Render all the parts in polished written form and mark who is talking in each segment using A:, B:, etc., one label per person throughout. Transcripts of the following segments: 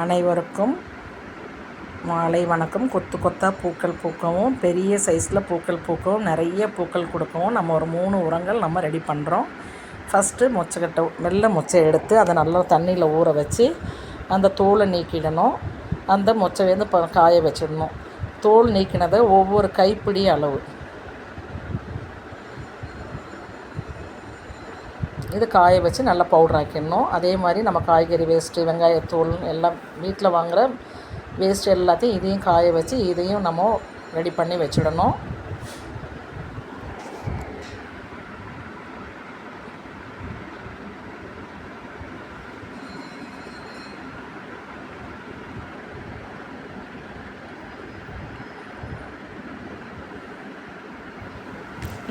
A: அனைவருக்கும் மாலை வணக்கம். கொத்து கொத்தாக பூக்கள் பூக்கவும், பெரிய சைஸில் பூக்கள் பூக்கவும், நிறைய பூக்கள் கொடுக்கவும் நம்ம ஒரு 3 உரங்கள் நம்ம ரெடி பண்ணுறோம். ஃபஸ்ட்டு மொச்சக்கட்டை மெல்ல மொச்சை எடுத்து அதை நல்லா தண்ணியில் ஊற வச்சு அந்த தோலை நீக்கிடணும். அந்த மொச்சை வந்து காய வச்சிடணும். தோல் நீக்கினதை ஒவ்வொரு கைப்பிடி அளவு இது காய வச்சு நல்லா பவுடர் ஆக்கிடணும். அதே மாதிரி நம்ம காய்கறி வேஸ்ட்டு, வெங்காயத்தூள் எல்லாம் வீட்டில் வாங்குகிற வேஸ்ட்டு எல்லாத்தையும் இதையும் காய வச்சு இதையும் நம்ம ரெடி பண்ணி வச்சிடணும்.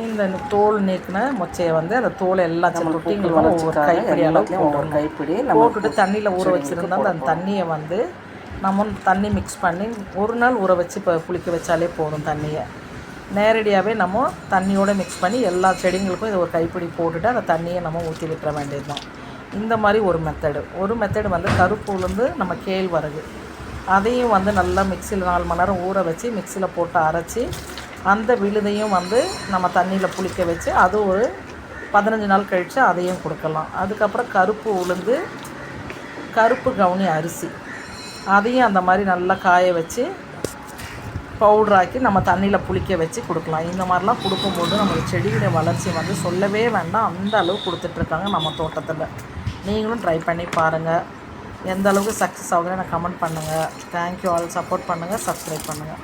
A: இந்த தோல் நீக்கின மொச்சையை வந்து அந்த தோலை எல்லாத்தையும் தொட்டிங்களும் ஒவ்வொரு கைப்பிடி அளவுக்கு ஒவ்வொரு கைப்பிடி போட்டுட்டு தண்ணியில் ஊற வச்சுருந்தா அந்த தண்ணியை வந்து நம்ம தண்ணி மிக்ஸ் பண்ணி ஒரு நாள் ஊற வச்சு இப்போ புளிக்க வச்சாலே போதும். தண்ணியை நேரடியாகவே நம்ம தண்ணியோடு மிக்ஸ் பண்ணி எல்லா செடிங்களுக்கும் இது ஒரு கைப்பிடி போட்டுட்டு அந்த தண்ணியை நம்ம ஊற்றி விட்டுற வேண்டியது தான். இந்த மாதிரி ஒரு மெத்தடு வந்து கருப்பு உளுந்து நம்ம கேழ்வரகு அதையும் வந்து நல்லா மிக்சியில் 4 மணி நேரம் ஊற வச்சு மிக்சியில் போட்டு அரைச்சி அந்த விழுதையும் வந்து நம்ம தண்ணியில் புளிக்க வச்சு அது ஒரு 15 நாள் கழித்து அதையும் கொடுக்கலாம். அதுக்கப்புறம் கருப்பு உளுந்து, கருப்பு கவுனி அரிசி அதையும் அந்த மாதிரி நல்லா காய வச்சு பவுட்ராக்கி நம்ம தண்ணியில் புளிக்க வச்சு கொடுக்கலாம். இந்த மாதிரிலாம் கொடுக்கும்போது நம்மளுக்கு செடியுடைய வளர்ச்சி வந்து சொல்லவே வேண்டாம், அந்த அளவு கொடுத்துட்ருக்காங்க நம்ம தோட்டத்தில். நீங்களும் ட்ரை பண்ணி பாருங்கள். எந்த அளவுக்கு சக்ஸஸ் ஆகுதுன்னு எனக்கு கமெண்ட் பண்ணுங்கள். Thank you all. சப்போர்ட் பண்ணுங்கள், சப்ஸ்கிரைப் பண்ணுங்கள்.